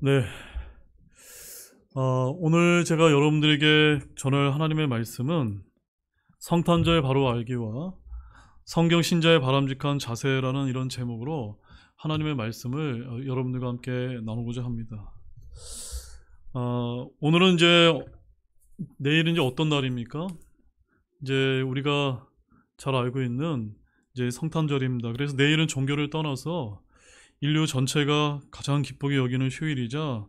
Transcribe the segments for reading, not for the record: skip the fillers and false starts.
네. 오늘 제가 여러분들에게 전할 하나님의 말씀은 성탄절 바로 알기와 성경 신자의 바람직한 자세라는 이런 제목으로 하나님의 말씀을 여러분들과 함께 나누고자 합니다. 오늘은 내일은 어떤 날입니까? 우리가 잘 알고 있는 성탄절입니다. 그래서 내일은 종교를 떠나서 인류 전체가 가장 기쁘게 여기는 휴일이자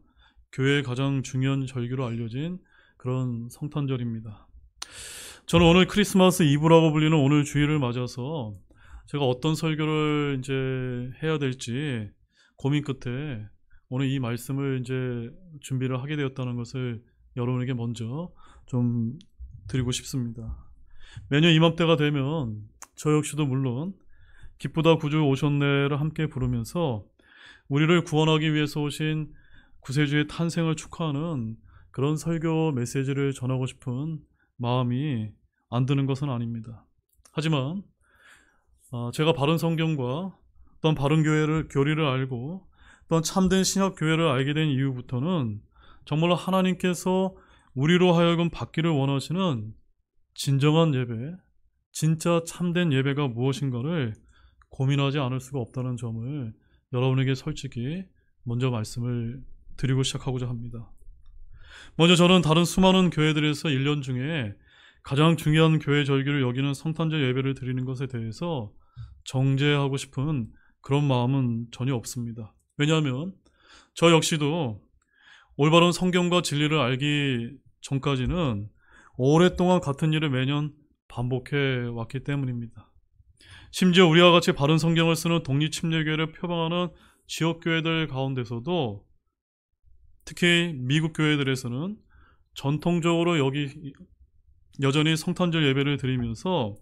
교회의 가장 중요한 절기로 알려진 그런 성탄절입니다. 저는 오늘 크리스마스 이브라고 불리는 오늘 주일을 맞아서 제가 어떤 설교를 해야 될지 고민 끝에 오늘 이 말씀을 준비를 하게 되었다는 것을 여러분에게 먼저 좀 드리고 싶습니다. 매년 이맘때가 되면 저 역시도 물론 기쁘다 구주 오셨네를 함께 부르면서 우리를 구원하기 위해서 오신 구세주의 탄생을 축하하는 그런 설교 메시지를 전하고 싶은 마음이 안 드는 것은 아닙니다. 하지만 제가 바른 성경과 또한 바른 교리를 알고 또한 참된 신학 교회를 알게 된 이후부터는 정말로 하나님께서 우리로 하여금 받기를 원하시는 진정한 예배, 진짜 참된 예배가 무엇인가를 고민하지 않을 수가 없다는 점을 여러분에게 솔직히 먼저 말씀을 드리고 시작하고자 합니다. 먼저 저는 다른 수많은 교회들에서 1년 중에 가장 중요한 교회 절기를 여기는 성탄절 예배를 드리는 것에 대해서 정죄하고 싶은 그런 마음은 전혀 없습니다. 왜냐하면 저 역시도 올바른 성경과 진리를 알기 전까지는 오랫동안 같은 일을 매년 반복해 왔기 때문입니다. 심지어 우리와 같이 바른 성경을 쓰는 독립침례교회를 표방하는 지역교회들 가운데서도 특히 미국 교회들에서는 전통적으로 여전히 성탄절 예배를 드리면서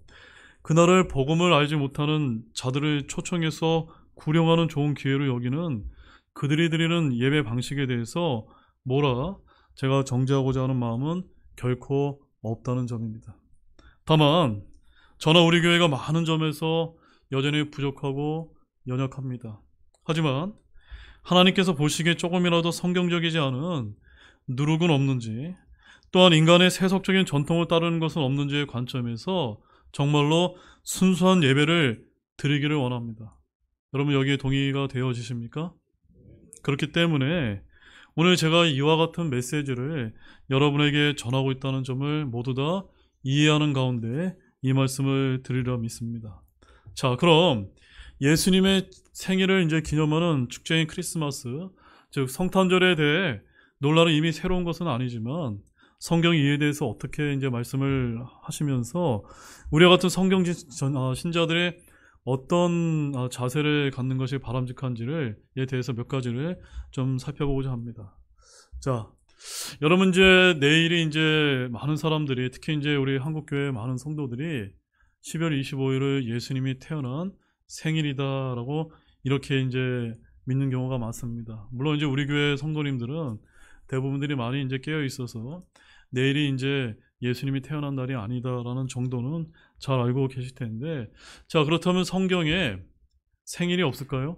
그날을 복음을 알지 못하는 자들을 초청해서 구령하는 좋은 기회로 여기는 그들이 드리는 예배 방식에 대해서 제가 정죄하고자 하는 마음은 결코 없다는 점입니다. 다만 저나 우리 교회가 많은 점에서 여전히 부족하고 연약합니다. 하지만 하나님께서 보시기에 조금이라도 성경적이지 않은 누룩은 없는지, 또한 인간의 세속적인 전통을 따르는 것은 없는지의 관점에서 정말로 순수한 예배를 드리기를 원합니다. 여러분 여기에 동의가 되어지십니까? 그렇기 때문에 오늘 제가 이와 같은 메시지를 여러분에게 전하고 있다는 점을 모두 다 이해하는 가운데 이 말씀을 드리려 믿습니다. 자, 그럼 예수님의 생일을 기념하는 축제인 크리스마스, 즉 성탄절에 대해 논란은 이미 새로운 것은 아니지만 성경 이해에 대해서 어떻게 말씀을 하시면서 우리와 같은 성경 신자들의 어떤 자세를 갖는 것이 바람직한지에 대해서 몇 가지를 좀 살펴보고자 합니다. 자, 여러분 내일이 많은 사람들이 특히 우리 한국교회 많은 성도들이 12월 25일을 예수님이 태어난 생일이다라고 이렇게 믿는 경우가 많습니다. 물론 우리 교회 성도님들은 대부분들이 많이 깨어 있어서 내일이 예수님이 태어난 날이 아니다라는 정도는 잘 알고 계실 텐데, 자, 그렇다면 성경에 생일이 없을까요?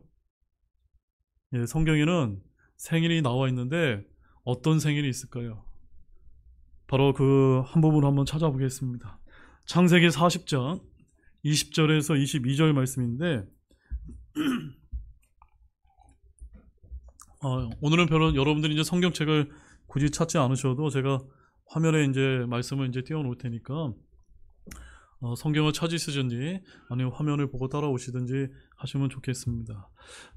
예, 성경에는 생일이 나와 있는데 어떤 생일이 있을까요? 바로 그 한 부분 한번 찾아보겠습니다. 창세기 40장 20절에서 22절 말씀인데 오늘은 별로 여러분들이 성경책을 굳이 찾지 않으셔도 제가 화면에 말씀을 띄워놓을 테니까 성경을 찾으시든지 아니면 화면을 보고 따라오시든지 하시면 좋겠습니다.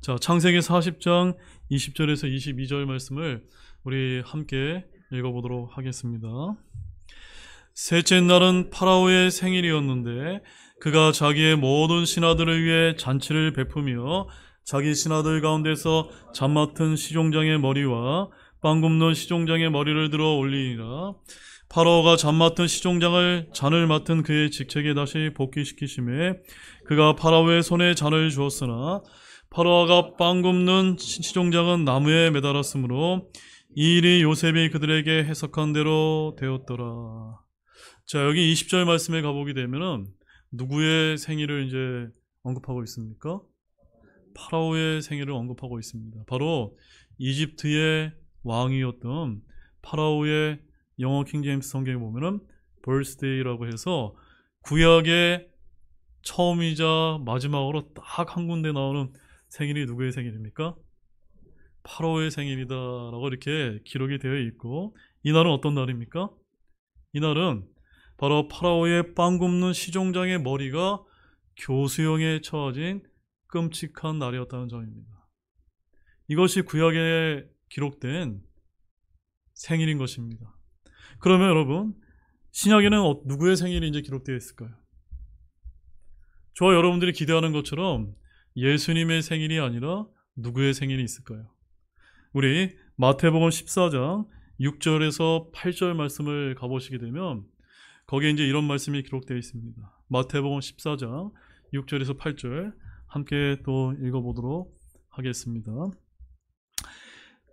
자, 창세기 40장 20절에서 22절 말씀을 우리 함께 읽어보도록 하겠습니다. 셋째 날은 파라오의 생일이었는데 그가 자기의 모든 신하들을 위해 잔치를 베푸며 자기 신하들 가운데서 잔 맡은 시종장의 머리와 빵 굽는 시종장의 머리를 들어 올리니라. 파라오가 잔 맡은 시종장을 잔을 맡은 그의 직책에 다시 복귀시키심에 그가 파라오의 손에 잔을 주었으나 파라오가 빵 굽는 시종장은 나무에 매달았으므로 이 일이 요셉이 그들에게 해석한 대로 되었더라. 자, 여기 20절 말씀에 가보게 되면은 누구의 생일을 언급하고 있습니까? 파라오의 생일을 언급하고 있습니다. 바로 이집트의 왕이었던 파라오의 영어 킹제임스 성경에 보면은 birthday라고 해서 구약의 처음이자 마지막으로 딱 한 군데 나오는 생일이 누구의 생일입니까? 파라오의 생일이다라고 이렇게 기록이 되어 있고, 이 날은 어떤 날입니까? 이 날은 바로 파라오의 빵 굽는 시종장의 머리가 교수형에 처해진 끔찍한 날이었다는 점입니다. 이것이 구약에 기록된 생일인 것입니다. 그러면 여러분, 신약에는 누구의 생일이 이제 기록되어 있을까요? 저와 여러분들이 기대하는 것처럼 예수님의 생일이 아니라 누구의 생일이 있을까요? 우리 마태복음 14장 6절에서 8절 말씀을 가보시게 되면 거기에 이제 이런 말씀이 기록되어 있습니다. 마태복음 14장 6절에서 8절 함께 또 읽어보도록 하겠습니다.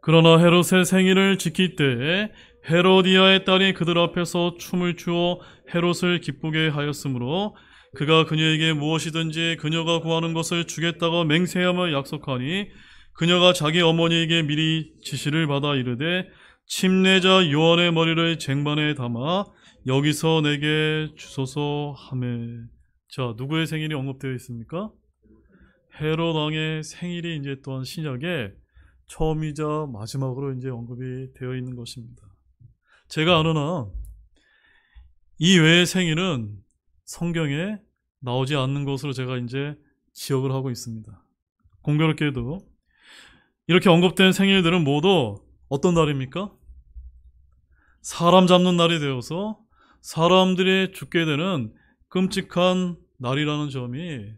그러나 헤롯의 생일을 지킬 때에 헤로디아의 딸이 그들 앞에서 춤을 추어 헤롯을 기쁘게 하였으므로 그가 그녀에게 무엇이든지 그녀가 구하는 것을 주겠다고 맹세함을 약속하니 그녀가 자기 어머니에게 미리 지시를 받아 이르되 침례자 요한의 머리를 쟁반에 담아 여기서 내게 주소서 하매. 자, 누구의 생일이 언급되어 있습니까? 헤롯 왕의 생일이 이제 또한 신약에 처음이자 마지막으로 이제 언급이 되어 있는 것입니다. 제가 아는 한 이 외의 생일은 성경에 나오지 않는 것으로 제가 이제 기억을 하고 있습니다. 공교롭게도 이렇게 언급된 생일들은 모두 어떤 날입니까? 사람 잡는 날이 되어서 사람들이 죽게 되는 끔찍한 날이라는 점이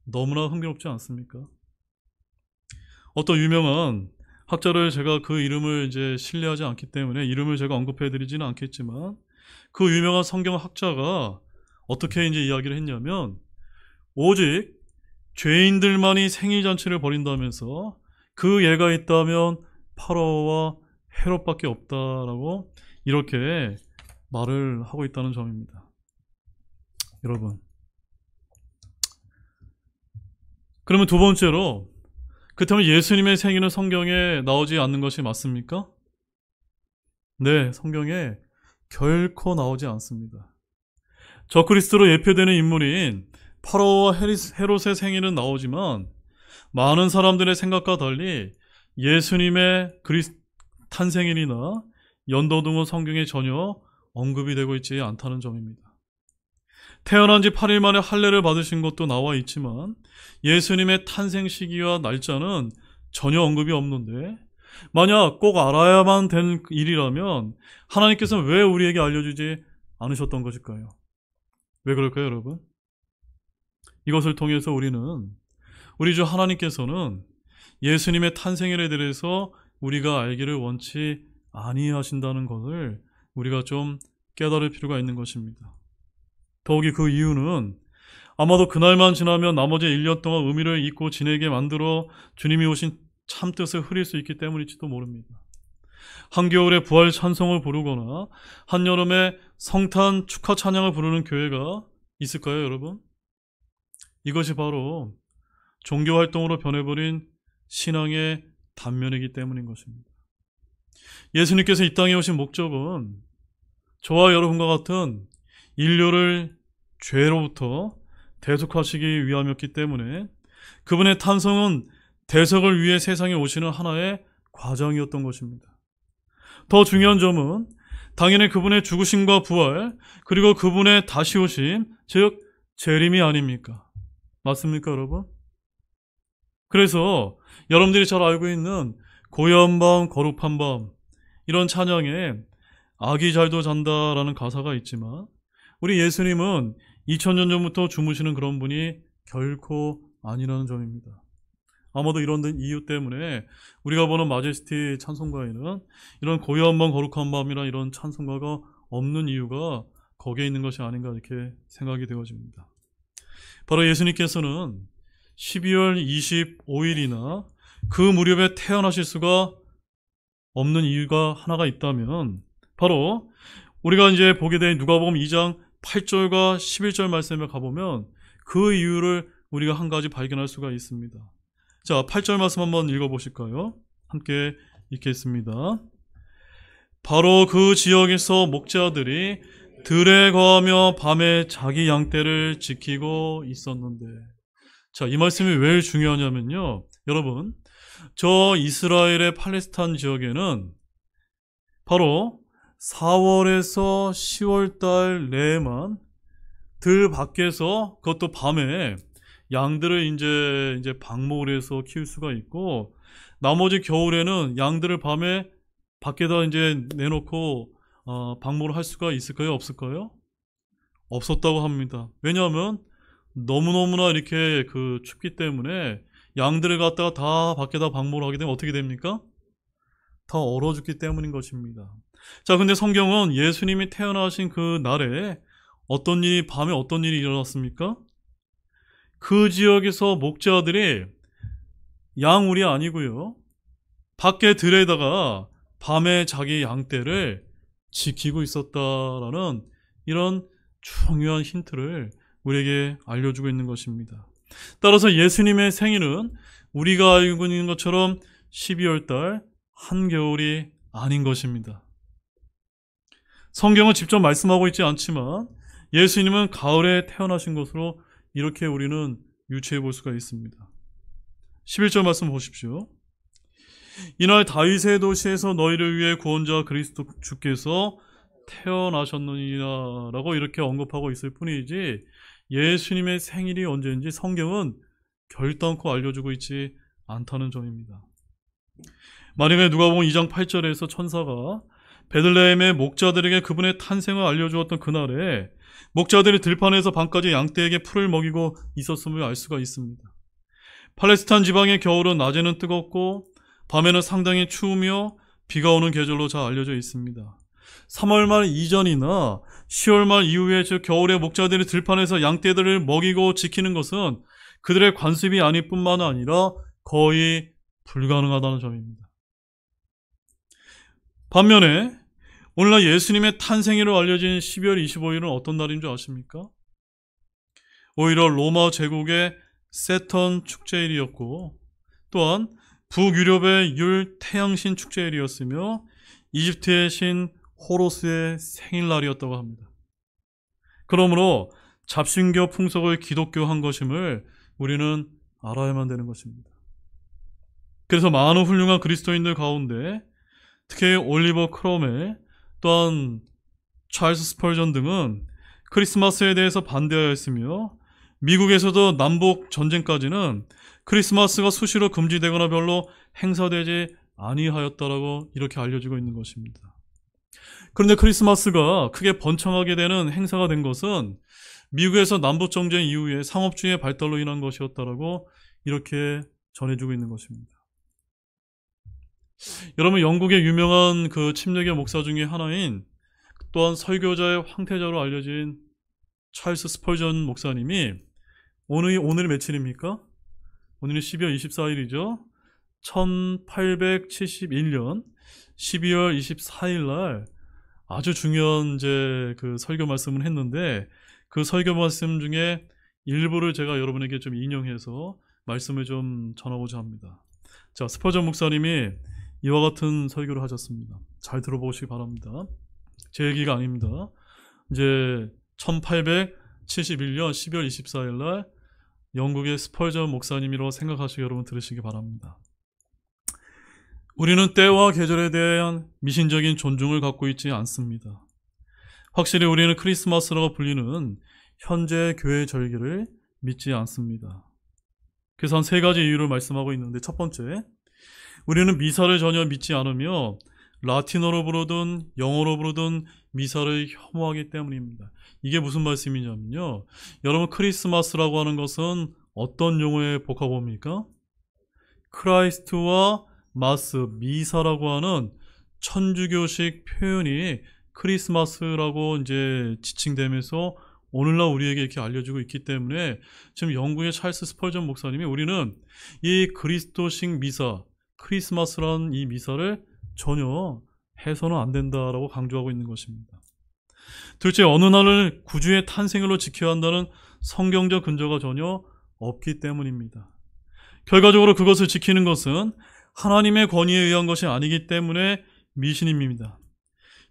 너무나 흥미롭지 않습니까? 어떤 유명한 학자를 제가 그 이름을 이제 신뢰하지 않기 때문에 이름을 제가 언급해 드리지는 않겠지만 그 유명한 성경 학자가 어떻게 이제 이야기를 했냐면 오직 죄인들만이 생일잔치를 벌인다면서 그 예가 있다면 파라오와 헤롯밖에 없다라고 이렇게 말을 하고 있다는 점입니다. 여러분, 그러면 두 번째로 그렇다면 예수님의 생일은 성경에 나오지 않는 것이 맞습니까? 네, 성경에 결코 나오지 않습니다. 적그리스도로 예표되는 인물인 파라오와 헤롯의 생일은 나오지만 많은 사람들의 생각과 달리 예수님의 탄생일이나 연도 등은 성경에 전혀 언급이 되고 있지 않다는 점입니다. 태어난 지 8일 만에 할례를 받으신 것도 나와 있지만 예수님의 탄생 시기와 날짜는 전혀 언급이 없는데 만약 꼭 알아야만 된 일이라면 하나님께서는 왜 우리에게 알려주지 않으셨던 것일까요? 왜 그럴까요, 여러분? 이것을 통해서 우리 주 하나님께서는 예수님의 탄생일에 대해서 우리가 알기를 원치 아니하신다는 것을 우리가 좀 깨달을 필요가 있는 것입니다. 더욱이 그 이유는 아마도 그날만 지나면 나머지 1년 동안 의미를 잊고 지내게 만들어 주님이 오신 참뜻을 흐릴 수 있기 때문일지도 모릅니다. 한겨울에 부활 찬송을 부르거나 한여름에 성탄 축하 찬양을 부르는 교회가 있을까요, 여러분? 이것이 바로 종교활동으로 변해버린 신앙의 단면이기 때문인 것입니다. 예수님께서 이 땅에 오신 목적은 저와 여러분과 같은 인류를 죄로부터 대속하시기 위함이었기 때문에 그분의 탄생은 대속을 위해 세상에 오시는 하나의 과정이었던 것입니다. 더 중요한 점은 당연히 그분의 죽으심과 부활 그리고 그분의 다시 오심, 즉 재림이 아닙니까? 맞습니까, 여러분? 그래서 여러분들이 잘 알고 있는 고요한 밤 거룩한 밤 이런 찬양에 아기 잘도 잔다라는 가사가 있지만 우리 예수님은 2000년 전부터 주무시는 그런 분이 결코 아니라는 점입니다. 아마도 이런 이유 때문에 우리가 보는 마제스티 찬송가에는 이런 고요한 밤 거룩한 밤이나 이런 찬송가가 없는 이유가 거기에 있는 것이 아닌가 이렇게 생각이 되어집니다. 바로 예수님께서는 12월 25일이나 그 무렵에 태어나실 수가 없는 이유가 하나가 있다면 바로 우리가 이제 보게 된 누가복음 2장 8절과 11절 말씀에 가보면 그 이유를 우리가 한 가지 발견할 수가 있습니다. 자, 8절 말씀 한번 읽어보실까요? 함께 읽겠습니다. 바로 그 지역에서 목자들이 들에 거하며 밤에 자기 양떼를 지키고 있었는데. 자, 이 말씀이 왜 중요하냐면요. 여러분, 저 이스라엘의 팔레스타인 지역에는 바로 4월에서 10월 달 내에만 들 밖에서, 그것도 밤에 양들을 이제 방목을 해서 키울 수가 있고, 나머지 겨울에는 양들을 밤에 밖에다 이제 내놓고 방목을 할 수가 있을까요? 없을까요? 없었다고 합니다. 왜냐하면 너무너무나 이렇게 그 춥기 때문에 양들을 갖다가 다 밖에다 방목을 하게 되면 어떻게 됩니까? 다 얼어 죽기 때문인 것입니다. 자, 근데 성경은 예수님이 태어나신 그 날에 밤에 어떤 일이 일어났습니까? 그 지역에서 목자들이 양우리 아니고요, 밖에 들에다가 밤에 자기 양떼를 지키고 있었다라는 이런 중요한 힌트를 우리에게 알려주고 있는 것입니다. 따라서 예수님의 생일은 우리가 알고 있는 것처럼 12월 달 한겨울이 아닌 것입니다. 성경은 직접 말씀하고 있지 않지만 예수님은 가을에 태어나신 것으로 이렇게 우리는 유추해 볼 수가 있습니다. 11절 말씀 보십시오. 이날 다윗의 도시에서 너희를 위해 구원자 그리스도 주께서 태어나셨느니라 라고 이렇게 언급하고 있을 뿐이지, 예수님의 생일이 언제인지 성경은 결단코 알려주고 있지 않다는 점입니다. 만약에 누가복음 2장 8절에서 천사가 베들레헴의 목자들에게 그분의 탄생을 알려주었던 그날에 목자들이 들판에서 밤까지 양떼에게 풀을 먹이고 있었음을 알 수가 있습니다. 팔레스타인 지방의 겨울은 낮에는 뜨겁고 밤에는 상당히 추우며 비가 오는 계절로 잘 알려져 있습니다. 3월 말 이전이나 10월 말 이후에 즉 겨울에 목자들이 들판에서 양떼들을 먹이고 지키는 것은 그들의 관습이 아닐 뿐만 아니라 거의 불가능하다는 점입니다. 반면에 오늘날 예수님의 탄생일로 알려진 12월 25일은 어떤 날인 줄 아십니까? 오히려 로마 제국의 세턴 축제일이었고, 또한 북유럽의 율 태양신 축제일이었으며 이집트의 신 호로스의 생일날이었다고 합니다. 그러므로 잡신교 풍속을 기독교한 것임을 우리는 알아야만 되는 것입니다. 그래서 많은 훌륭한 그리스도인들 가운데 특히 올리버 크롬웰, 또한 찰스 스펄전 등은 크리스마스에 대해서 반대하였으며, 미국에서도 남북 전쟁까지는 크리스마스가 수시로 금지되거나 별로 행사되지 아니하였다라고 이렇게 알려지고 있는 것입니다. 그런데 크리스마스가 크게 번창하게 되는 행사가 된 것은 미국에서 남북 전쟁 이후에 상업주의의 발달로 인한 것이었다라고 이렇게 전해주고 있는 것입니다. 여러분, 영국의 유명한 그 침례교 목사 중에 하나인, 또한 설교자의 황태자로 알려진 찰스 스펄전 목사님이 오늘이 며칠입니까? 오늘이 12월 24일이죠. 1871년 12월 24일 날 아주 중요한 그 설교 말씀을 했는데, 그 설교 말씀 중에 일부를 제가 여러분에게 좀 인용해서 말씀을 좀 전하고자 합니다. 자, 스펄전 목사님이 이와 같은 설교를 하셨습니다. 잘 들어보시기 바랍니다. 제 얘기가 아닙니다. 이제 1871년 12월 24일 날 영국의 스펄전 목사님이라고 생각하시고 여러분 들으시기 바랍니다. 우리는 때와 계절에 대한 미신적인 존중을 갖고 있지 않습니다. 확실히 우리는 크리스마스라고 불리는 현재 교회 절기를 믿지 않습니다. 그래서 한 3가지 이유를 말씀하고 있는데, 첫 번째, 우리는 미사를 전혀 믿지 않으며 라틴어로 부르든 영어로 부르든 미사를 혐오하기 때문입니다. 이게 무슨 말씀이냐면요, 여러분, 크리스마스라고 하는 것은 어떤 용어의 복합어입니까? 크라이스트와 마스, 미사라고 하는 천주교식 표현이 크리스마스라고 이제 지칭되면서 오늘날 우리에게 이렇게 알려지고 있기 때문에, 지금 영국의 찰스 스펄전 목사님이 우리는 이 그리스도식 미사, 크리스마스라는 이 미사를 전혀 해서는 안 된다라고 강조하고 있는 것입니다. 둘째, 어느 날을 구주의 탄생일로 지켜야 한다는 성경적 근거가 전혀 없기 때문입니다. 결과적으로 그것을 지키는 것은 하나님의 권위에 의한 것이 아니기 때문에 미신입니다.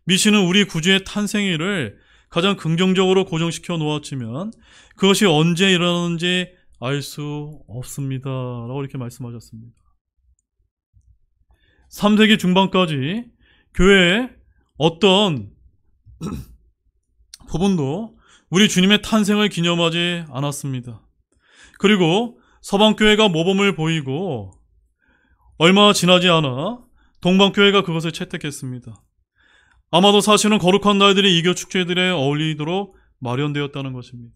미신은 우리 구주의 탄생일을 가장 긍정적으로 고정시켜 놓았지만 그것이 언제 일어나는지 알 수 없습니다. 라고 이렇게 말씀하셨습니다. 3세기 중반까지 교회에 어떤 부분도 우리 주님의 탄생을 기념하지 않았습니다. 그리고 서방교회가 모범을 보이고 얼마 지나지 않아 동방교회가 그것을 채택했습니다. 아마도 사실은 거룩한 날들이 이교 축제들에 어울리도록 마련되었다는 것입니다.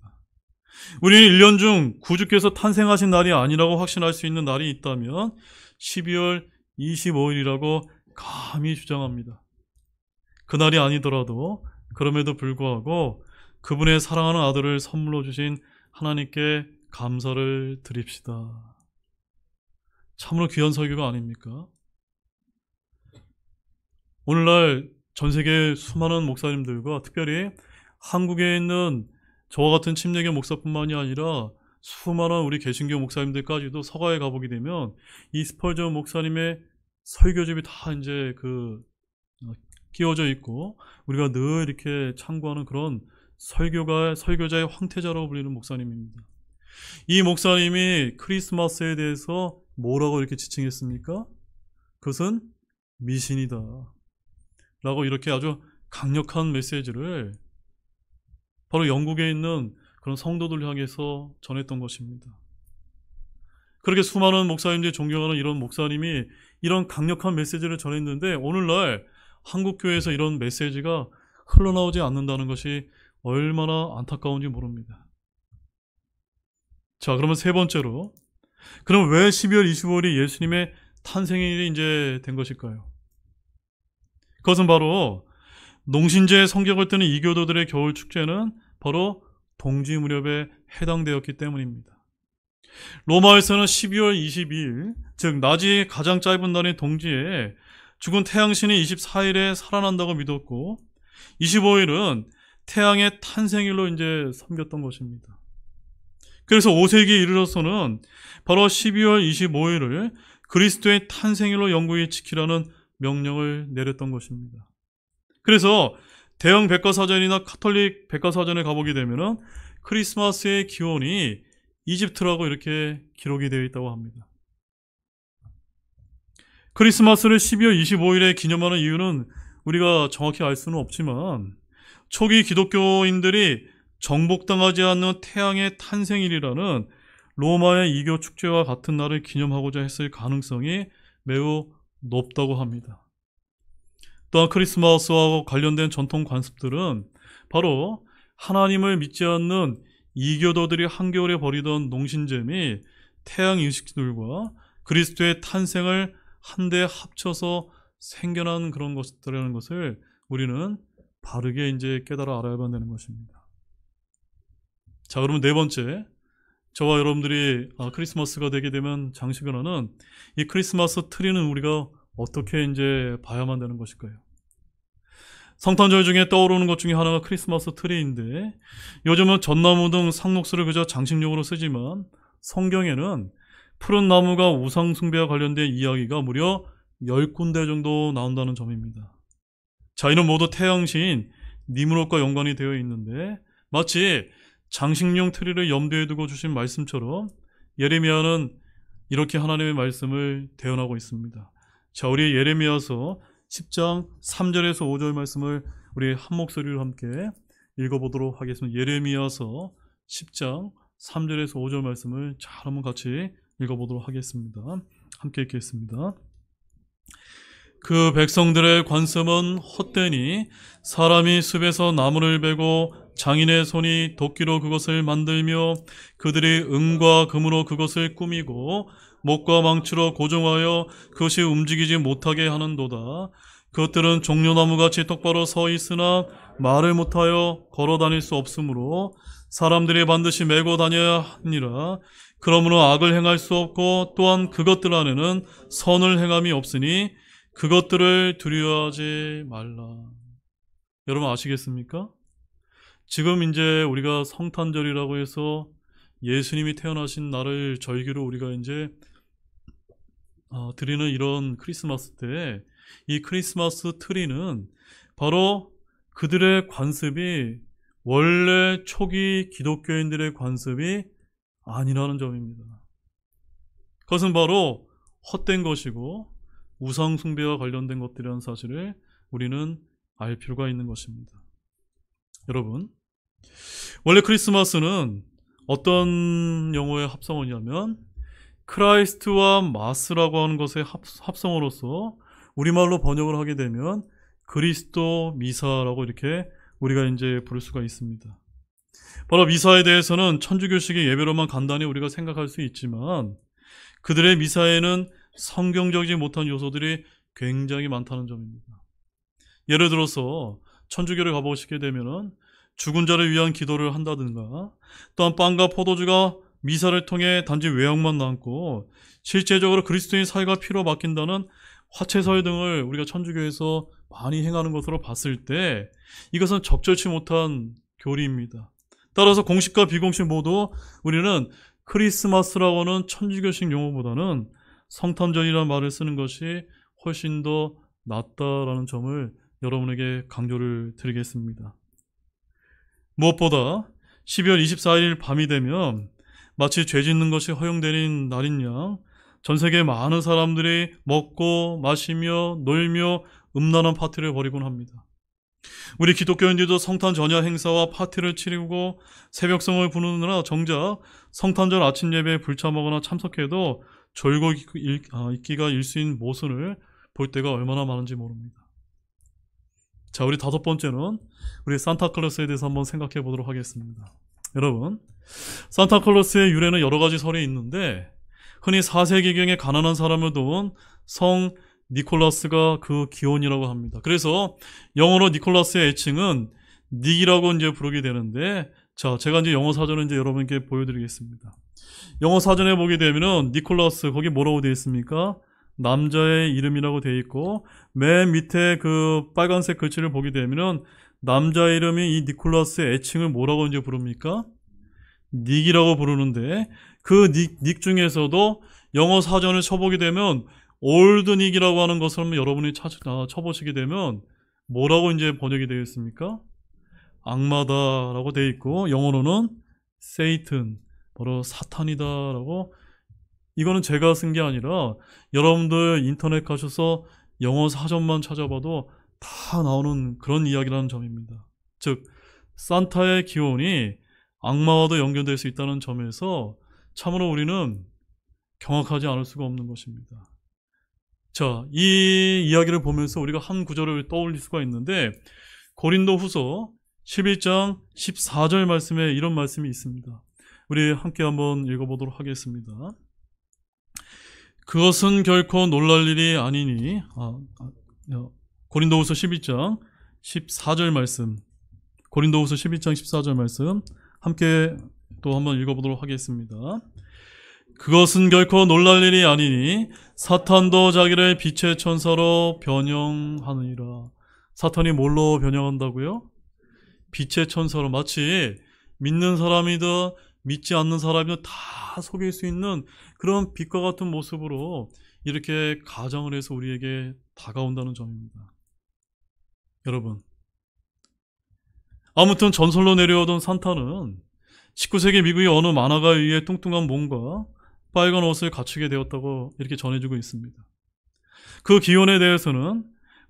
우리는 1년 중 구주께서 탄생하신 날이 아니라고 확신할 수 있는 날이 있다면 12월 25일이라고 감히 주장합니다. 그날이 아니더라도 그럼에도 불구하고 그분의 사랑하는 아들을 선물로 주신 하나님께 감사를 드립시다. 참으로 귀한 설교가 아닙니까? 오늘날 전 세계 수많은 목사님들과 특별히 한국에 있는 저와 같은 침례교 목사뿐만이 아니라 수많은 우리 개신교 목사님들까지도 서가에 가보게 되면 이 스펄전 목사님의 설교집이 다 이제 끼워져 있고 우리가 늘 이렇게 참고하는 그런 설교자의 황태자라고 불리는 목사님입니다. 이 목사님이 크리스마스에 대해서 뭐라고 이렇게 지칭했습니까? 그것은 미신이다 라고 이렇게 아주 강력한 메시지를 바로 영국에 있는 그런 성도들 향해서 전했던 것입니다. 그렇게 수많은 목사님들이 존경하는 이런 목사님이 이런 강력한 메시지를 전했는데 오늘날 한국교회에서 이런 메시지가 흘러나오지 않는다는 것이 얼마나 안타까운지 모릅니다. 자, 그러면 세 번째로, 그럼 왜 12월 25일이 예수님의 탄생일이 이제 된 것일까요? 그것은 바로 농신제의 성격을 띠는 이교도들의 겨울 축제는 바로 동지 무렵에 해당되었기 때문입니다. 로마에서는 12월 22일, 즉 낮이 가장 짧은 날인 동지에 죽은 태양신이 24일에 살아난다고 믿었고 25일은 태양의 탄생일로 이제 섬겼던 것입니다. 그래서 5세기에 이르러서는 바로 12월 25일을 그리스도의 탄생일로 영구히 지키라는 명령을 내렸던 것입니다. 그래서 대형 백과사전이나 카톨릭 백과사전에 가보게 되면은 크리스마스의 기원이 이집트라고 이렇게 기록이 되어 있다고 합니다. 크리스마스를 12월 25일에 기념하는 이유는 우리가 정확히 알 수는 없지만 초기 기독교인들이 정복당하지 않는 태양의 탄생일이라는 로마의 이교 축제와 같은 날을 기념하고자 했을 가능성이 매우 높다고 합니다. 또한 크리스마스와 관련된 전통 관습들은 바로 하나님을 믿지 않는 이교도들이 한겨울에 벌이던 농신제 및 태양 의식들과 그리스도의 탄생을 한데 합쳐서 생겨난 그런 것들이라는 것을 우리는 바르게 이제 깨달아 알아야 되는 것입니다. 자, 그러면 네 번째, 저와 여러분들이 크리스마스가 되게 되면 장식을 하는 이 크리스마스 트리는 우리가 어떻게 이제 봐야만 되는 것일까요? 성탄절 중에 떠오르는 것 중에 하나가 크리스마스 트리인데 요즘은 전나무 등 상록수를 그저 장식용으로 쓰지만 성경에는 푸른 나무가 우상 숭배와 관련된 이야기가 무려 10군데 정도 나온다는 점입니다. 자, 이는 모두 태양신 니므롯과 연관이 되어 있는데 마치 장식용 트리를 염두에 두고 주신 말씀처럼 예레미야는 이렇게 하나님의 말씀을 대언하고 있습니다. 자, 우리 예레미야서 10장 3절에서 5절 말씀을 우리 한 목소리로 함께 읽어보도록 하겠습니다. 예레미야서 10장 3절에서 5절 말씀을 잘 한번 같이 읽어보도록 하겠습니다. 함께 읽겠습니다. 그 백성들의 관습은 헛되니 사람이 숲에서 나무를 베고 장인의 손이 도끼로 그것을 만들며 그들이 은과 금으로 그것을 꾸미고 목과 망치로 고정하여 그것이 움직이지 못하게 하는도다. 그것들은 종려나무같이 똑바로 서 있으나 말을 못하여 걸어 다닐 수 없으므로 사람들이 반드시 메고 다녀야 하니라. 그러므로 악을 행할 수 없고 또한 그것들 안에는 선을 행함이 없으니 그것들을 두려워하지 말라. 여러분 아시겠습니까? 지금 이제 우리가 성탄절이라고 해서 예수님이 태어나신 날을 절기로 우리가 이제 드리는 이런 크리스마스 때 이 크리스마스 트리는 바로 그들의 관습이 원래 초기 기독교인들의 관습이 아니라는 점입니다. 그것은 바로 헛된 것이고 우상 숭배와 관련된 것들이라는 사실을 우리는 알 필요가 있는 것입니다. 여러분, 원래 크리스마스는 어떤 용어의 합성어냐면 크라이스트와 마스라고 하는 것의 합성어로서 우리말로 번역을 하게 되면 그리스도 미사라고 이렇게 우리가 이제 부를 수가 있습니다. 바로 미사에 대해서는 천주교식의 예배로만 간단히 우리가 생각할 수 있지만 그들의 미사에는 성경적이지 못한 요소들이 굉장히 많다는 점입니다. 예를 들어서 천주교를 가보시게 되면은 죽은 자를 위한 기도를 한다든가, 또한 빵과 포도주가 미사를 통해 단지 외형만 남고 실제적으로 그리스도인 사회가 피로 바뀐다는 화채설 등을 우리가 천주교에서 많이 행하는 것으로 봤을 때 이것은 적절치 못한 교리입니다. 따라서 공식과 비공식 모두 우리는 크리스마스라고 하는 천주교식 용어보다는 성탄절이라는 말을 쓰는 것이 훨씬 더 낫다라는 점을 여러분에게 강조를 드리겠습니다. 무엇보다 12월 24일 밤이 되면 마치 죄 짓는 것이 허용되는 날인 양 전 세계 많은 사람들이 먹고 마시며 놀며 음란한 파티를 벌이곤 합니다. 우리 기독교인들도 성탄 전야 행사와 파티를 치르고 새벽성을 부르느라 정작 성탄절 아침 예배에 불참하거나 참석해도 졸고 있기가 일수인 모순을 볼 때가 얼마나 많은지 모릅니다. 자, 우리 다섯 번째는 우리 산타클로스에 대해서 한번 생각해 보도록 하겠습니다. 여러분, 산타클로스의 유래는 여러 가지 설이 있는데 흔히 4세기경에 가난한 사람을 도운 성 니콜라스가 그 기원이라고 합니다. 그래서 영어로 니콜라스의 애칭은 닉이라고 이제 부르게 되는데, 자, 제가 이제 영어 사전을 이제 여러분께 보여드리겠습니다. 영어 사전에 보게 되면은 니콜라스 거기 뭐라고 되어 있습니까? 남자의 이름이라고 되어 있고 맨 밑에 그 빨간색 글씨를 보게 되면은 남자 이름이 이 니콜라스의 애칭을 뭐라고 이제 부릅니까? 닉이라고 부르는데 그 닉 중에서도 영어 사전을 쳐보게 되면 올드 닉이라고 하는 것을 한번 여러분이 쳐보시게 되면 뭐라고 이제 번역이 되어 있습니까? 악마다라고 되어 있고 영어로는 세이튼, 바로 사탄이다라고. 이거는 제가 쓴 게 아니라 여러분들 인터넷 가셔서 영어 사전만 찾아봐도 다 나오는 그런 이야기라는 점입니다. 즉 산타의 기원이 악마와도 연결될 수 있다는 점에서 참으로 우리는 경악하지 않을 수가 없는 것입니다. 자, 이 이야기를 보면서 우리가 한 구절을 떠올릴 수가 있는데 고린도후서 11장 14절 말씀에 이런 말씀이 있습니다. 우리 함께 한번 읽어보도록 하겠습니다. 그것은 결코 놀랄 일이 아니니. 고린도후서 12장 14절 말씀, 고린도후서 12장 14절 말씀 함께 또 한번 읽어보도록 하겠습니다. 그것은 결코 놀랄 일이 아니니 사탄도 자기를 빛의 천사로 변형하느니라. 사탄이 뭘로 변형한다고요? 빛의 천사로. 마치 믿는 사람이든 믿지 않는 사람이든 다 속일 수 있는 그런 빛과 같은 모습으로 이렇게 가정을 해서 우리에게 다가온다는 점입니다. 여러분, 아무튼 전설로 내려오던 산타는 19세기 미국의 어느 만화가에 의해 뚱뚱한 몸과 빨간 옷을 갖추게 되었다고 이렇게 전해지고 있습니다. 그 기원에 대해서는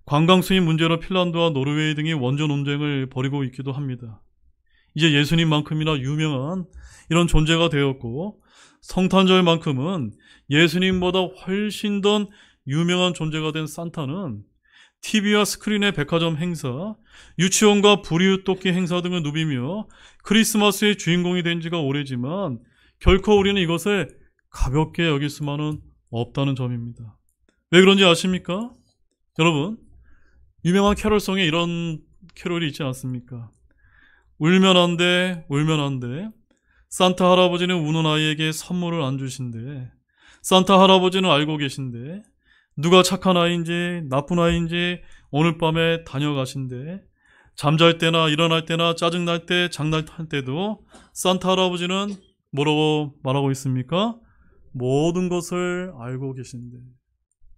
관광 수입 문제로 핀란드와 노르웨이 등이 원조 논쟁을 벌이고 있기도 합니다. 이제 예수님만큼이나 유명한 이런 존재가 되었고 성탄절만큼은 예수님보다 훨씬 더 유명한 존재가 된 산타는 TV와 스크린의 백화점 행사, 유치원과 부리웃돕기 행사 등을 누비며 크리스마스의 주인공이 된 지가 오래지만 결코 우리는 이것을 가볍게 여길 수만은 없다는 점입니다. 왜 그런지 아십니까? 여러분, 유명한 캐롤송에 이런 캐롤이 있지 않습니까? 울면 안 돼, 울면 안 돼. 산타 할아버지는 우는 아이에게 선물을 안 주신대. 산타 할아버지는 알고 계신데 누가 착한 아이인지 나쁜 아이인지 오늘 밤에 다녀가신대. 잠잘 때나 일어날 때나 짜증날 때 장난할 때도 산타 할아버지는 뭐라고 말하고 있습니까? 모든 것을 알고 계신대.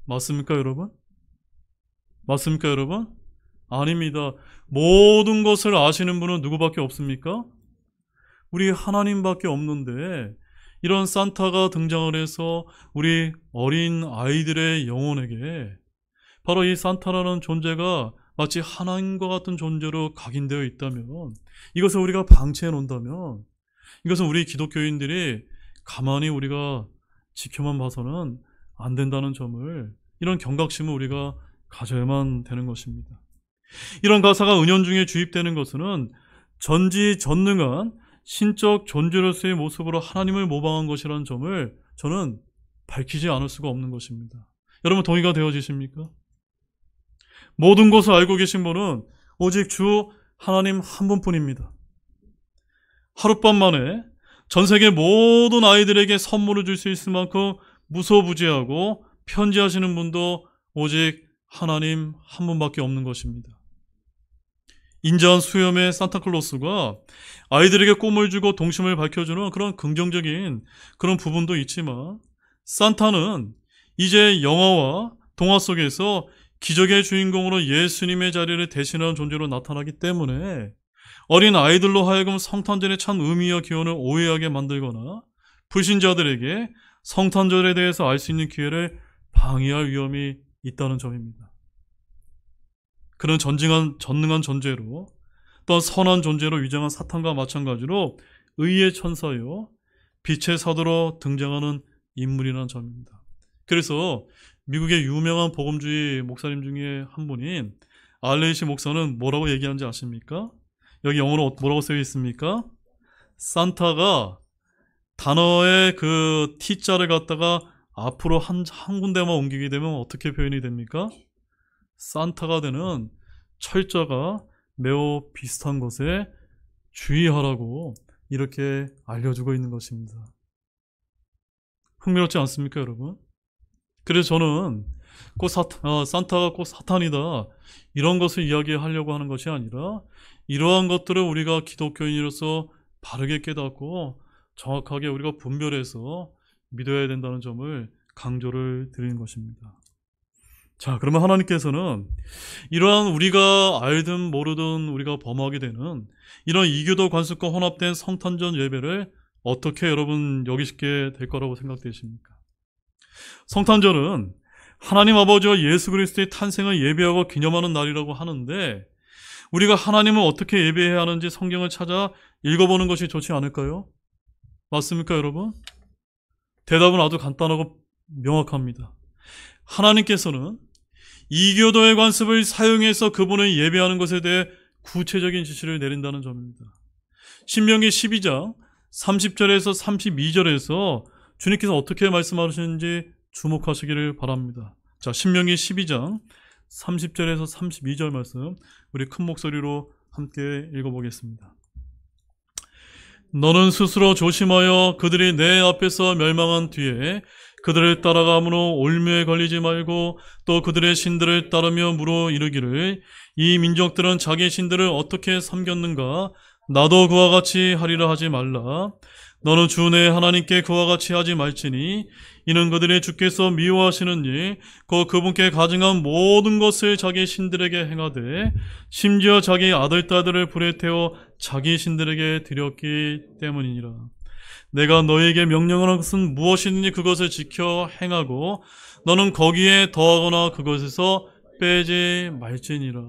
맞습니까, 여러분? 맞습니까, 여러분? 아닙니다. 모든 것을 아시는 분은 누구밖에 없습니까? 우리 하나님밖에 없는데 이런 산타가 등장을 해서 우리 어린 아이들의 영혼에게 바로 이 산타라는 존재가 마치 하나님과 같은 존재로 각인되어 있다면, 이것을 우리가 방치해 놓는다면, 이것은 우리 기독교인들이 가만히 우리가 지켜만 봐서는 안 된다는 점을, 이런 경각심을 우리가 가져야만 되는 것입니다. 이런 가사가 은연중에 주입되는 것은 전지전능한 신적 존재로서의 모습으로 하나님을 모방한 것이라는 점을 저는 밝히지 않을 수가 없는 것입니다. 여러분 동의가 되어지십니까? 모든 것을 알고 계신 분은 오직 주 하나님 한 분뿐입니다. 하룻밤 만에 전 세계 모든 아이들에게 선물을 줄 수 있을 만큼 무소부지하고 편지하시는 분도 오직 하나님 한 분밖에 없는 것입니다. 인자한 수염의 산타클로스가 아이들에게 꿈을 주고 동심을 밝혀주는 그런 긍정적인 그런 부분도 있지만, 산타는 이제 영화와 동화 속에서 기적의 주인공으로 예수님의 자리를 대신하는 존재로 나타나기 때문에 어린 아이들로 하여금 성탄절의 참 의미와 기원을 오해하게 만들거나 불신자들에게 성탄절에 대해서 알 수 있는 기회를 방해할 위험이 있다는 점입니다. 그런 전능한 존재로, 또한 선한 존재로 위장한 사탄과 마찬가지로 의의 천사요, 빛의 사도로 등장하는 인물이라는 점입니다. 그래서 미국의 유명한 복음주의 목사님 중에 한 분인 알레이시 목사는 뭐라고 얘기하는지 아십니까? 여기 영어로 뭐라고 쓰여 있습니까? 산타가 단어의 그 T자를 갖다가 앞으로 한 군데만 옮기게 되면 어떻게 표현이 됩니까? 산타가 되는 철자가 매우 비슷한 것에 주의하라고 이렇게 알려주고 있는 것입니다. 흥미롭지 않습니까, 여러분? 그래서 저는 꼭 산타가 꼭 사탄이다, 이런 것을 이야기하려고 하는 것이 아니라, 이러한 것들을 우리가 기독교인으로서 바르게 깨닫고 정확하게 우리가 분별해서 믿어야 된다는 점을 강조를 드리는 것입니다. 자, 그러면 하나님께서는 이러한 우리가 알든 모르든 우리가 범하게 되는 이런 이교도 관습과 혼합된 성탄절 예배를 어떻게 여러분 여기시게 될 거라고 생각되십니까? 성탄절은 하나님 아버지와 예수 그리스도의 탄생을 예배하고 기념하는 날이라고 하는데, 우리가 하나님을 어떻게 예배해야 하는지 성경을 찾아 읽어보는 것이 좋지 않을까요? 맞습니까, 여러분? 대답은 아주 간단하고 명확합니다. 하나님께서는 이교도의 관습을 사용해서 그분을 예배하는 것에 대해 구체적인 지시를 내린다는 점입니다. 신명기 12장 30절에서 32절에서 주님께서 어떻게 말씀하시는지 주목하시기를 바랍니다. 자, 신명기 12장 30절에서 32절 말씀 우리 큰 목소리로 함께 읽어보겠습니다. 너는 스스로 조심하여 그들이 내 앞에서 멸망한 뒤에 그들을 따라감으로 올무에 걸리지 말고, 또 그들의 신들을 따르며 물어 이르기를 이 민족들은 자기 신들을 어떻게 섬겼는가, 나도 그와 같이 하리라 하지 말라. 너는 주 내 하나님께 그와 같이 하지 말지니 이는 그들이 주께서 미워하시는 일 곧 그분께 가증한 모든 것을 자기 신들에게 행하되 심지어 자기 아들 딸들을 불에 태워 자기 신들에게 드렸기 때문이니라. 내가 너에게 명령하는 것은 무엇이든지 그것을 지켜 행하고 너는 거기에 더하거나 그것에서 빼지 말지니라.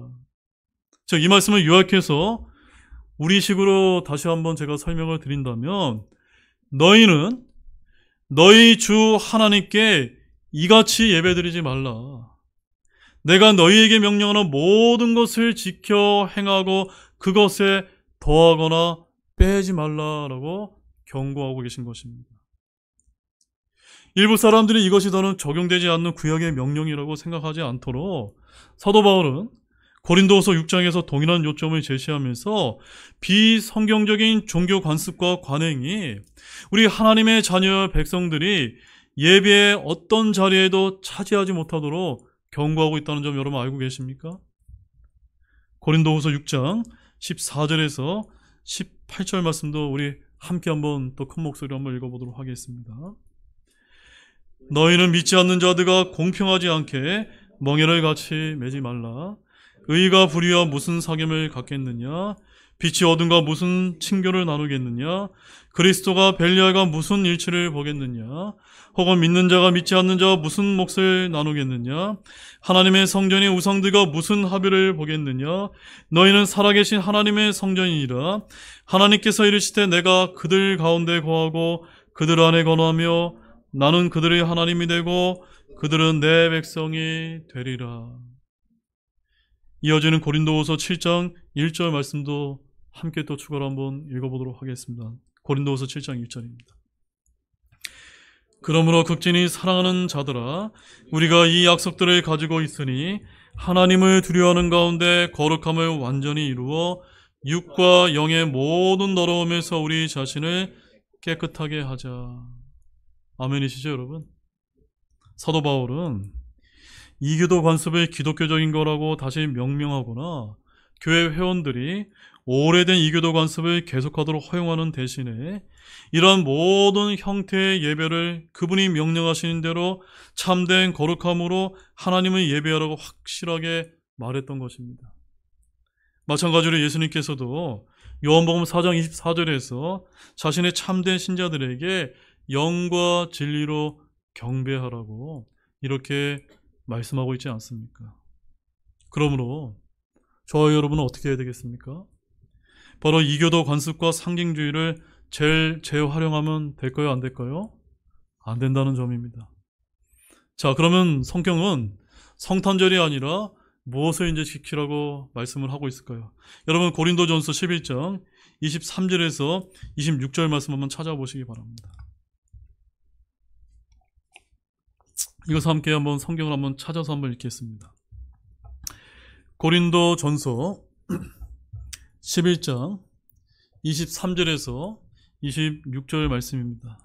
자, 이 말씀을 요약해서 우리식으로 다시 한번 제가 설명을 드린다면, 너희는 너희 주 하나님께 이같이 예배드리지 말라. 내가 너희에게 명령하는 모든 것을 지켜 행하고 그것에 더하거나 빼지 말라라고 경고하고 계신 것입니다. 일부 사람들이 이것이 더는 적용되지 않는 구약의 명령이라고 생각하지 않도록 사도 바울은 고린도후서 6장에서 동일한 요점을 제시하면서 비성경적인 종교 관습과 관행이 우리 하나님의 자녀 백성들이 예배의 어떤 자리에도 차지하지 못하도록 경고하고 있다는 점 여러분 알고 계십니까? 고린도후서 6장 14절에서 18절 말씀도 우리 함께 한번 또 큰 목소리로 한번 읽어보도록 하겠습니다. 너희는 믿지 않는 자들과 공평하지 않게 멍에를 같이 매지 말라. 의가 불의와 무슨 사귐을 갖겠느냐? 빛이 어둠과 무슨 친교를 나누겠느냐? 그리스도가 벨리알과 무슨 일치를 보겠느냐? 혹은 믿는 자가 믿지 않는 자와 무슨 몫을 나누겠느냐? 하나님의 성전이 우상들과 무슨 합의를 보겠느냐? 너희는 살아계신 하나님의 성전이니라. 하나님께서 이르시되 내가 그들 가운데 거하고 그들 안에 거하며 나는 그들의 하나님이 되고 그들은 내 백성이 되리라. 이어지는 고린도후서 7장 1절 말씀도 함께 또 추가로 한번 읽어보도록 하겠습니다. 고린도후서 7장 1절입니다. 그러므로 극진히 사랑하는 자들아, 우리가 이 약속들을 가지고 있으니 하나님을 두려워하는 가운데 거룩함을 완전히 이루어 육과 영의 모든 더러움에서 우리 자신을 깨끗하게 하자. 아멘이시죠, 여러분? 사도 바울은 이교도 관습을 기독교적인 거라고 다시 명명하거나 교회 회원들이 오래된 이교도 관습을 계속하도록 허용하는 대신에 이러한 모든 형태의 예배를 그분이 명령하시는 대로 참된 거룩함으로 하나님을 예배하라고 확실하게 말했던 것입니다. 마찬가지로 예수님께서도 요한복음 4장 24절에서 자신의 참된 신자들에게 영과 진리로 경배하라고 이렇게 말씀하고 있지 않습니까? 그러므로 저와 여러분은 어떻게 해야 되겠습니까? 바로 이교도 관습과 상징주의를 재활용하면 될까요? 안 될까요? 안 된다는 점입니다. 자, 그러면 성경은 성탄절이 아니라 무엇을 이제 지키라고 말씀을 하고 있을까요? 여러분 고린도전서 11장 23절에서 26절 말씀 한번 찾아보시기 바랍니다. 이것을 함께 한번 성경을 한번 찾아서 한번 읽겠습니다. 고린도전서 11장 23절에서 26절 말씀입니다.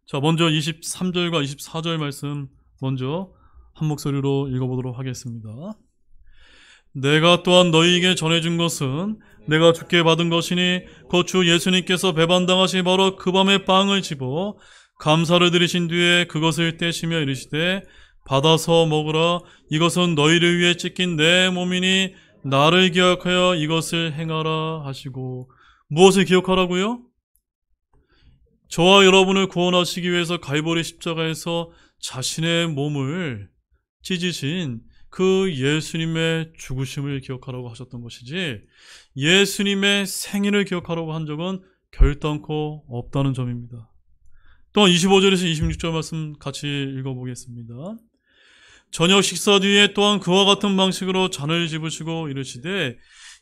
자, 먼저 23절과 24절 말씀 먼저 한 목소리로 읽어보도록 하겠습니다. 내가 또한 너희에게 전해준 것은 내가 주께 받은 것이니 곧 주 예수님께서 배반당하시 바로 그 밤에 빵을 집어 감사를 드리신 뒤에 그것을 떼시며 이르시되 받아서 먹으라. 이것은 너희를 위해 찢긴 내 몸이니 나를 기억하여 이것을 행하라 하시고. 무엇을 기억하라고요? 저와 여러분을 구원하시기 위해서 갈보리 십자가에서 자신의 몸을 찢으신 그 예수님의 죽으심을 기억하라고 하셨던 것이지 예수님의 생일을 기억하라고 한 적은 결단코 없다는 점입니다. 또한 25절에서 26절 말씀 같이 읽어보겠습니다. 저녁 식사 뒤에 또한 그와 같은 방식으로 잔을 집으시고 이르시되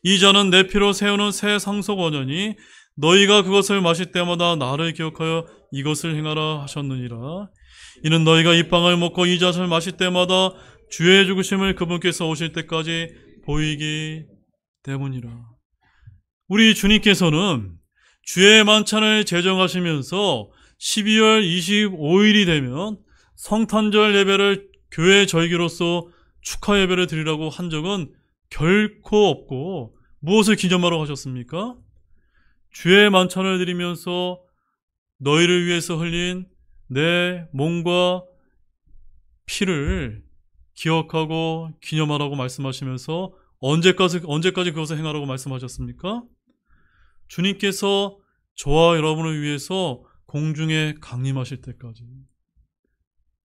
이 잔은 내 피로 세우는 새 상속 원년이 너희가 그것을 마실 때마다 나를 기억하여 이것을 행하라 하셨느니라. 이는 너희가 이 빵을 먹고 이 잔을 마실 때마다 주의 죽으심을 그분께서 오실 때까지 보이기 때문이라. 우리 주님께서는 주의 만찬을 제정하시면서 12월 25일이 되면 성탄절 예배를 교회 절기로서 축하 예배를 드리라고 한 적은 결코 없고 무엇을 기념하라고 하셨습니까? 주의 만찬을 드리면서 너희를 위해서 흘린 내 몸과 피를 기억하고 기념하라고 말씀하시면서 언제까지 그것을 행하라고 말씀하셨습니까? 주님께서 저와 여러분을 위해서 공중에 강림하실 때까지,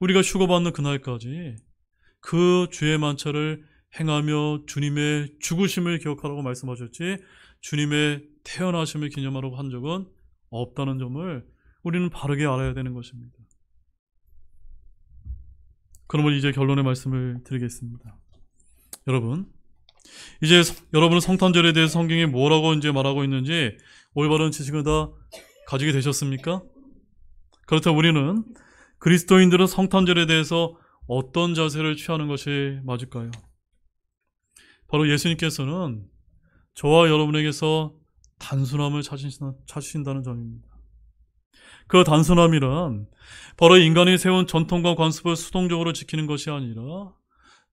우리가 휴거받는 그날까지 그 주의 만찬을 행하며 주님의 죽으심을 기억하라고 말씀하셨지 주님의 태어나심을 기념하라고 한 적은 없다는 점을 우리는 바르게 알아야 되는 것입니다. 그러면 이제 결론의 말씀을 드리겠습니다. 여러분, 이제 여러분은 성탄절에 대해서 성경이 뭐라고 이제 말하고 있는지 올바른 지식을 다 가지게 되셨습니까? 그렇다면 우리는 그리스도인들은 성탄절에 대해서 어떤 자세를 취하는 것이 맞을까요? 바로 예수님께서는 저와 여러분에게서 단순함을 찾으신다는 점입니다. 그 단순함이란 바로 인간이 세운 전통과 관습을 수동적으로 지키는 것이 아니라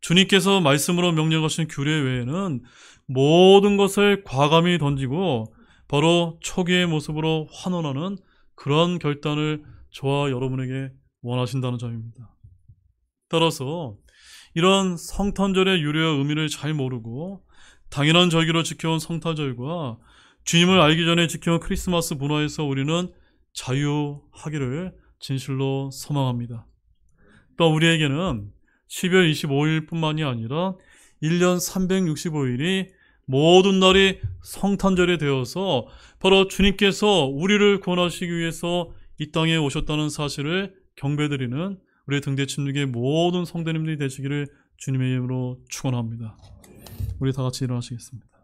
주님께서 말씀으로 명령하신 규례 외에는 모든 것을 과감히 던지고 바로 초기의 모습으로 환원하는 그러한 결단을 저와 여러분에게 원하신다는 점입니다. 따라서 이런 성탄절의 유래와 의미를 잘 모르고 당연한 절기로 지켜온 성탄절과 주님을 알기 전에 지켜온 크리스마스 문화에서 우리는 자유하기를 진실로 소망합니다. 또 우리에게는 12월 25일 뿐만이 아니라 1년 365일이 모든 날이 성탄절이 되어서 바로 주님께서 우리를 구원하시기 위해서 이 땅에 오셨다는 사실을 경배드리는 우리 등대 침묵의 모든 성도님들이 되시기를 주님의 이름으로 축원합니다. 우리 다 같이 일어나시겠습니다.